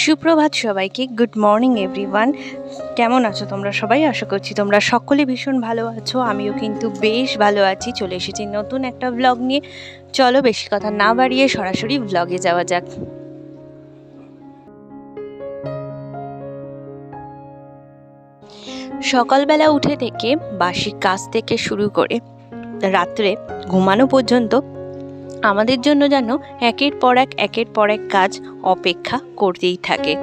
সুপ্রভাত সবাইকে, good morning everyone. কেমন আছো তোমরা সবাই? আশা করছি তোমরা সকলে ভীষণ ভালো আছো। আমিও কিন্তু বেশ ভালো আছি। চলে এসেছি নতুন একটা ব্লগ নিয়ে। চলো বেশি কথা না বাড়িয়ে সরাসরি ব্লগে যাওয়া যাক। সকালবেলা উঠে থেকে বাসি কাজ থেকে শুরু করে রাত্রে ঘুমানো পর্যন্ত আমাদের জন্য যেন একের পর এক কাজ অপেক্ষা করতেই থাকে।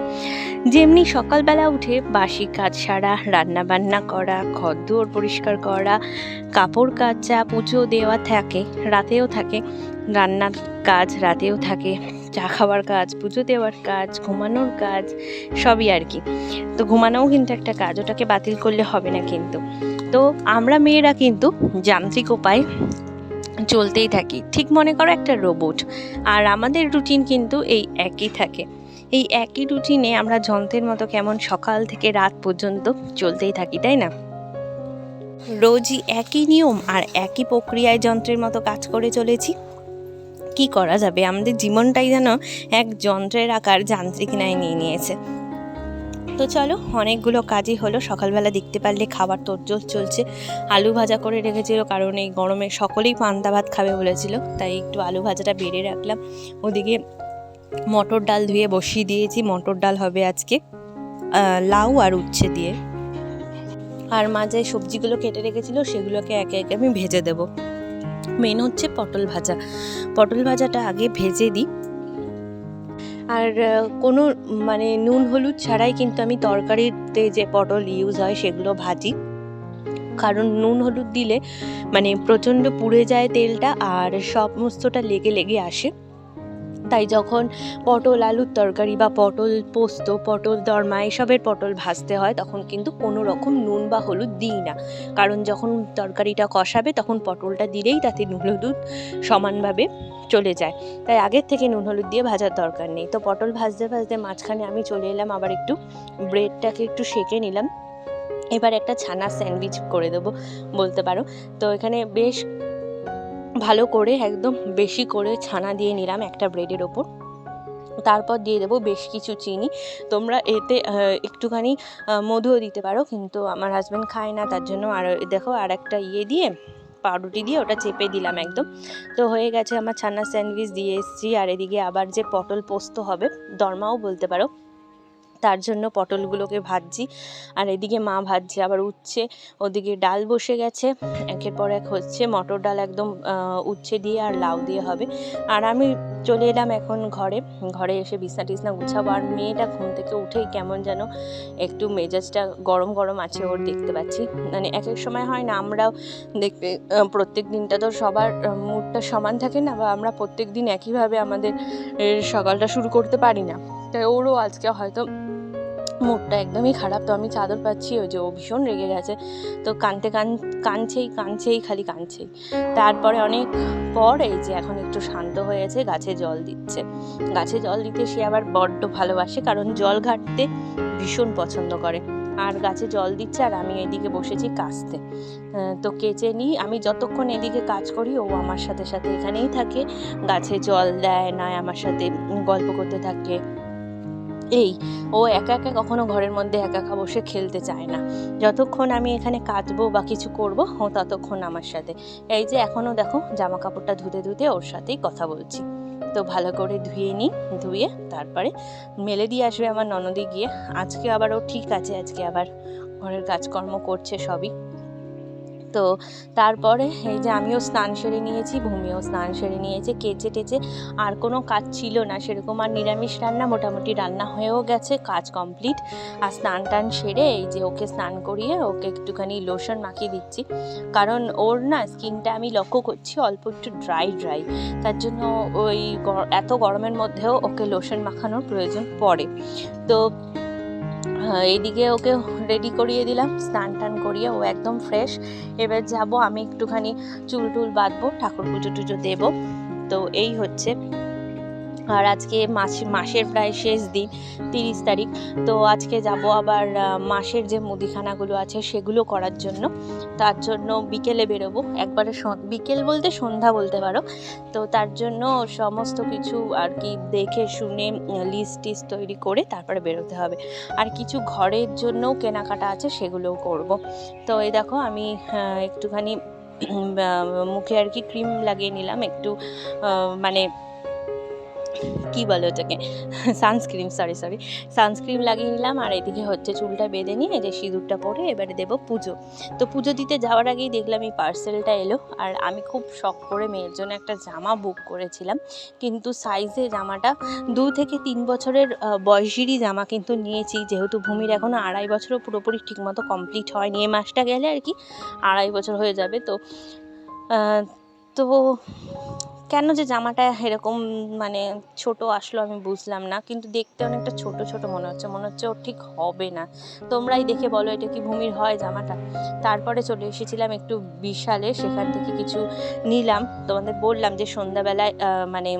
যেমনি সকালবেলা উঠে বাসি কাজ সারা, রান্না বান্না করা, ঘরদুয়ার পরিষ্কার করা, কাপড় কাচা, পুজো দেওয়া থাকে, রাতেও থাকে রান্নার কাজ, রাতেও থাকে চা খাওয়ার কাজ, পুজো দেওয়ার কাজ, ঘুমানোর কাজ, সবই আর কি। তো ঘুমানোও কিন্তু একটা কাজ, ওটাকে বাতিল করলে হবে না কিন্তু। তো আমরা মেয়েরা কিন্তু যান্ত্রিক উপায়ে চলতেই থাকি, ঠিক মনে করো একটা রোবট। আর আমাদের রুটিন কিন্তু এই একই থাকে। এই একই রুটিনে আমরা যন্ত্রের মতো কেমন সকাল থেকে রাত পর্যন্ত চলতেই থাকি, তাই না? রোজই একই নিয়ম আর একই প্রক্রিয়ায় যন্ত্রের মতো কাজ করে চলেছি। কি করা যাবে, আমাদের জীবনটাই যেন এক যন্ত্রের আকার যান্ত্রিক ন্যায় নিয়ে নিয়েছে। তো চলো, অনেকগুলো কাজই হলো। সকালবেলা দেখতে পারলে খাবার তোড়জোড় চলছে। আলু ভাজা করে রেখেছিল, কারণ এই গরমে সকলেই পান্তা ভাত খাবে বলেছিল, তাই একটু আলু ভাজাটা বেড়ে রাখলাম। ওদিকে মটর ডাল ধুয়ে বসিয়ে দিয়েছি। মটর ডাল হবে আজকে লাউ আর উচ্ছে দিয়ে। আর মাঝে সবজিগুলো কেটে রেখেছিল, সেগুলোকে একে একে আমি ভেজে দেব। মেন হচ্ছে পটল ভাজা। পটল ভাজাটা আগে ভেজে দিই। আর কোনো নুন হলুদ ছাড়াই কিন্তু আমি তরকারিতে যে পটল ইউজ হয় সেগুলো ভাজি, কারণ নুন হলুদ দিলে প্রচণ্ড পুড়ে যায় তেলটা আর সমস্তটা লেগে লেগে আসে। তাই যখন পটল আলুর তরকারি বা পটল পোস্ত, পটল দরমা এসবের পটল ভাজতে হয়, তখন কিন্তু কোনো রকম নুন বা হলুদ দিই না। কারণ যখন তরকারিটা কষাবে তখন পটলটা দিলেই তাতে নুন হলুদ সমানভাবে চলে যায়। তাই আগের থেকে নুন হলুদ দিয়ে ভাজার দরকার নেই। তো পটল ভাজতে ভাজতে মাঝখানে আমি চলে এলাম আবার একটু ব্রেডটাকে একটু সেঁকে নিলাম। এবার একটা ছানার স্যান্ডউইচ করে দেবো বলতে পারো। তো এখানে বেশ ভালো করে একদম বেশি করে ছানা দিয়ে নিলাম একটা ব্রেডের ওপর। তারপর দিয়ে দেবো বেশ কিছু চিনি। তোমরা এতে একটুখানি মধুও দিতে পারো, কিন্তু আমার হাজব্যান্ড খায় না, তার জন্য আর দেখো আর একটা দিয়ে পাউরুটি দিয়ে ওটা চেপে দিলাম একদম। তো হয়ে গেছে আমার ছানার স্যান্ডউইচ দিয়ে এসেছি। আর এদিকে আবার যে পটল পোস্ত হবে, দরমাও বলতে পারো, তার জন্য পটলগুলোকে ভাজছি। আর এদিকে মা ভাজছে আবার উচ্ছে। ওদিকে ডাল বসে গেছে, একের পর এক হচ্ছে। মটর ডাল একদম উচ্ছে দিয়ে আর লাউ দিয়ে হবে। আর আমি চলে এলাম এখন ঘরে এসে বিছনা টিছনা গুছাবো। আর মেয়েটা ঘুম থেকে উঠেই কেমন যেন একটু মেজাজটা গরম গরম আছে ওর, দেখতে পাচ্ছি। এক এক সময় হয় না, আমরাও দেখবে প্রত্যেক দিনটা তো সবার মুডটা সমান থাকে না, বা আমরা প্রত্যেক দিন একইভাবে আমাদের সকালটা শুরু করতে পারি না। তাই ওরও আজকে হয়তো মুডটা একদমই খারাপ। তো আমি চাদর পাচ্ছি, ওই যে ও ভীষণ রেগে গেছে। তো কাঁদছেই খালি কাঁদছেই। তারপরে অনেক পর এই যে এখন একটু শান্ত হয়েছে, গাছে জল দিচ্ছে। গাছে জল দিতে সে আবার বড্ড ভালোবাসে, কারণ জল ঘাটতে ভীষণ পছন্দ করে। আর গাছে জল দিচ্ছে আর আমি এদিকে বসেছি কাচতে। তো কেচে নিই। আমি যতক্ষণ এদিকে কাজ করি ও আমার সাথে সাথে এখানেই থাকে, গাছে জল দেয়, নয় আমার সাথে গল্প করতে থাকে। ও একা একা কখনো ঘরের মধ্যে একা একা বসে খেলতে চায় না। যতক্ষণ আমি এখানে কাচবো বা কিছু করব, ও ততক্ষণ আমার সাথে। এই যে এখনও দেখো জামা কাপড়টা ধুতে ধুতে ওর সাথেই কথা বলছি। তো ভালো করে ধুয়ে তারপরে মেলে দিয়ে আসবে আমার ননদি গিয়ে। আজকে আবার ও ঠিক আছে, আজকে আবার ঘরের কাজকর্ম করছে সবই। তো তারপরে এই যে আমিও স্নান সেরে নিয়েছি, ভূমিও স্নান সেরে নিয়েছে, কেচে টেচে আর কোনো কাজ ছিল না সেরকম। আর নিরামিষ রান্না মোটামুটি রান্না হয়েও গেছে, কাজ কমপ্লিট। আর স্নান টান সেরে এই যে ওকে স্নান করিয়ে ওকে একটুখানি লোশন মাখিয়ে দিচ্ছি, কারণ ওর না স্কিনটা আমি লক্ষ্য করছি অল্প একটু ড্রাই। তার জন্য ওই এত গরমের মধ্যেও ওকে লোশন মাখানোর প্রয়োজন পড়ে। তো এইদিকে ওকে রেডি করিয়ে দিলাম, স্নান টান করিয়ে ও একদম ফ্রেশ। এবার যাব আমি একটুখানি চুল টুল বাঁধবো, ঠাকুর পুজো টুজো দেবো। তো এই হচ্ছে আর আজকে মাসের প্রায় শেষ দিন, 30 তারিখ। তো আজকে যাব আবার মাসের যে মুদিখানাগুলো আছে সেগুলো করার জন্য। তার জন্য বিকেলে বেরোবো, একবারে বিকেল বলতে সন্ধ্যা বলতে পারো। তো তার জন্য সমস্ত কিছু আর কি দেখে শুনে লিস্ট টিস্ট তৈরি করে তারপরে বেরোতে হবে। আর কিছু ঘরের জন্যও কেনাকাটা আছে, সেগুলোও করব। তো এই দেখো আমি একটুখানি মুখে আর কি ক্রিম লাগিয়ে নিলাম, একটু মানে কি বলে ওটাকে, সানস্ক্রিন, সরি সানস্ক্রিন লাগিয়ে নিলাম। আর এদিকে হচ্ছে চুলটা বেঁধে নিয়ে যে সিঁদুরটা পরে এবারে দেবো পুজো। তো পুজো দিতে যাওয়ার আগেই দেখলাম এই পার্সেলটা এলো। আর আমি খুব শখ করে মেয়ের জন্য একটা জামা বুক করেছিলাম, কিন্তু সাইজে জামাটা 2 থেকে 3 বছরের বয়সেরই জামা কিন্তু নিয়েছি, যেহেতু ভূমির এখনও 2.5 বছরও পুরোপুরি ঠিকমতো কমপ্লিট হয়নি। এই মাসটা গেলে আর কি 2.5 বছর হয়ে যাবে। তো কেন যে জামাটা এরকম মানে ছোট আসলো আমি বুঝলাম না, কিন্তু দেখতে অনেকটা ছোট ছোট মনে হচ্ছে ওর ঠিক হবে না। তোমরাই দেখে বলো এটা কি ভূমির হয় জামাটা। তারপরে চলে এসেছিলাম একটু বিশালে, সেখান থেকে কিছু নিলাম। তোমাদের বললাম যে সন্ধ্যাবেলায় মানে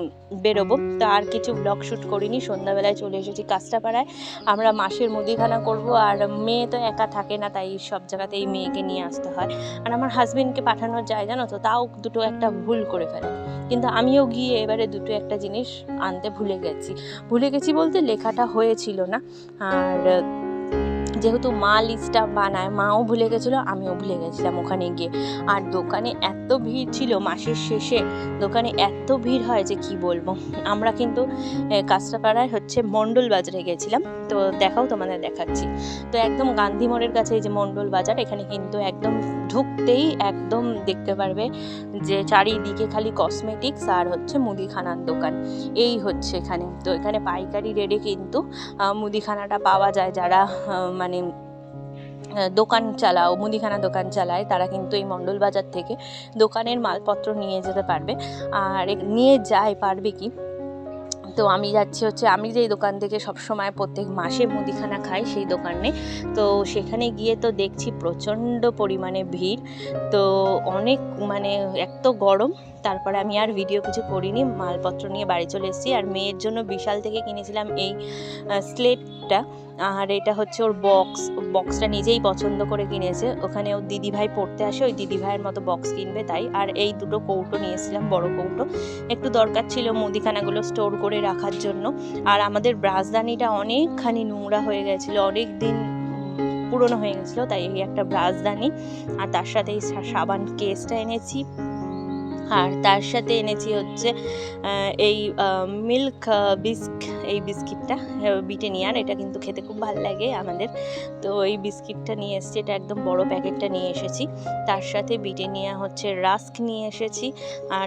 বেরোবো, তো আর কিছু ব্লগ শ্যুট করিনি। সন্ধ্যাবেলায় চলে এসেছি কাঁচরাপাড়ায়, আমরা মাসের মুদিখানা করব। আর মেয়ে তো একা থাকে না, তাই সব জায়গাতেই মেয়েকে নিয়ে আসতে হয়। আর আমার হাজবেন্ডকে পাঠানো যায় জানো তো, তাও দুটো একটা ভুল করে ফেলে। কিন্তু আমিও গিয়ে এবারে দুটো একটা জিনিস আনতে ভুলে গেছি বলতে লেখাটা হয়েছিল না। আর যেহেতু মা লিস্টটা বানায়, মাও ভুলে গেছিলো, আমিও ভুলে গেছিলাম ওখানে গিয়ে। আর দোকানে এত ভিড় ছিল, মাসের শেষে দোকানে এত ভিড় হয় যে কি বলবো। আমরা কিন্তু কাঁচরাপাড়ায় হচ্ছে মণ্ডল বাজারে গেছিলাম, তো তোমাদের দেখাচ্ছি। তো একদম গান্ধী মোড়ের কাছে এই যে মণ্ডল বাজার, এখানে কিন্তু একদম ঢুকতেই একদম দেখতে পারবে যে চারিদিকে খালি কসমেটিক্স আর হচ্ছে মুদিখানার দোকান, এই হচ্ছে এখানে। তো এখানে পাইকারি রেটে কিন্তু মুদিখানাটা পাওয়া যায়। যারা মানে মুদিখানা দোকান চালায়, তারা কিন্তু এই মণ্ডল বাজার থেকে দোকানের মালপত্র নিয়ে যেতে পারবে। আর নিয়ে পারবে কি, তো আমি যাচ্ছি হচ্ছে আমি যেই দোকান থেকে সবসময় প্রত্যেক মাসে মুদিখানা খাই সেই দোকানে। তো সেখানে গিয়ে তো দেখছি প্রচণ্ড পরিমাণে ভিড়। তো অনেক মানে এক তো গরম, তারপরে আমি আর ভিডিও কিছু করিনি, মালপত্র নিয়ে বাড়ি চলে এসেছি। আর মেয়ের জন্য বিশাল থেকে কিনেছিলাম এই স্লেটটা। আর এটা হচ্ছে ওর বক্সটা নিজেই পছন্দ করে কিনেছে, ওখানে ওর দিদিভাই পড়তে আসে, ওই দিদিভাইয়ের মতো বক্স কিনবে তাই। আর এই দুটো কৌটো নিয়েছিলাম, বড় কৌটো, একটু দরকার ছিল মুদিখানাগুলো স্টোর করে রাখার জন্য। আর আমাদের ব্রাশদানিটা অনেকখানি নোংরা হয়ে গেছিলো, অনেক দিন পুরনো হয়ে গেছিলো, তাই এই একটা ব্রাশদানি। আর তার সাথে এই সাবান কেসটা এনেছি। আর তার সাথে এনেছি হচ্ছে এই মিল্ক এই বিস্কিটটা, ব্রিটানিয়ার, এটা কিন্তু খেতে খুব ভালো লাগে আমাদের। তো এই বিস্কিটটা নিয়ে এসেছি, এটা একদম বড় প্যাকেটটা নিয়ে এসেছি। তার সাথে ব্রিটানিয়া হচ্ছে রাস্ক নিয়ে এসেছি,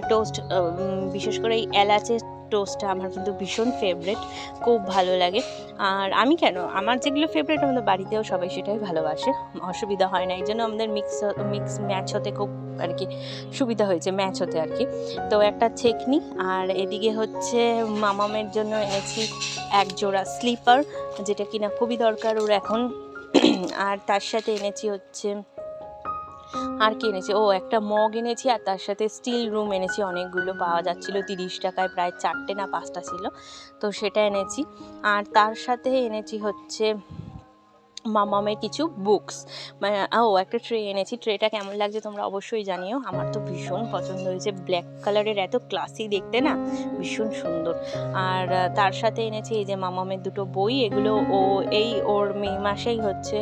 টোস্ট, বিশেষ করে এই এলাচের টোস্টটা আমার কিন্তু ভীষণ ফেভারেট, খুব ভালো লাগে। আর আমার যেগুলো ফেভারেট আমাদের বাড়িতেও সবাই সেটাই ভালোবাসে, অসুবিধা হয় না। এই জন্য আমাদের মিক্স ম্যাচ হতে খুব আর কি সুবিধা হয়েছে, ম্যাচ হতে আর কি। তো একটা ছেকনি, আর এদিকে হচ্ছে মামামের জন্য এনেছি এক জোড়া স্লিপার, যেটা কিনা খুবই দরকার ওর এখন। আর তার সাথে এনেছি হচ্ছে আর কি এনেছি, একটা মগ এনেছি। আর তার সাথে স্টিল রুম এনেছি, অনেকগুলো পাওয়া যাচ্ছিল 30 টাকায়, প্রায় 4টে না 5টা ছিল, তো সেটা এনেছি। আর তার সাথে এনেছি হচ্ছে মামামের কিছু বুকস, মানে একটা ট্রে এনেছি। ট্রেটা কেমন লাগছে তোমরা অবশ্যই জানিও, আমার তো ভীষণ পছন্দ হয়েছে, ব্ল্যাক কালারের, এত ক্লাসি দেখতে না, ভীষণ সুন্দর। আর তার সাথে এনেছি এই যে মামামের দুটো বই, এগুলো ওর মে মাসেই হচ্ছে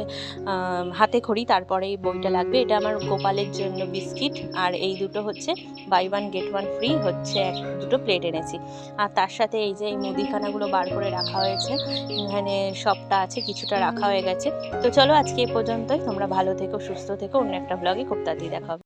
হাতে খড়ি, তারপরে এই বইটা লাগবে। এটা আমার গোপালের জন্য বিস্কিট, আর এই দুটো হচ্ছে বাই 1 get 1 ফ্রি হচ্ছে দুটো প্লেট এনেছি। আর তার সাথে এই যে এই মুদিখানাগুলো বার করে রাখা হয়েছে, এখানে সবটা আছে, কিছুটা রাখা হয়ে গেছে। তো চলো আজকে এ পর্যন্তই, তোমরা ভালো থেকো, সুস্থ থেকো, অন্য একটা ব্লগে খুব তাড়াতাড়ি দেখা হবে।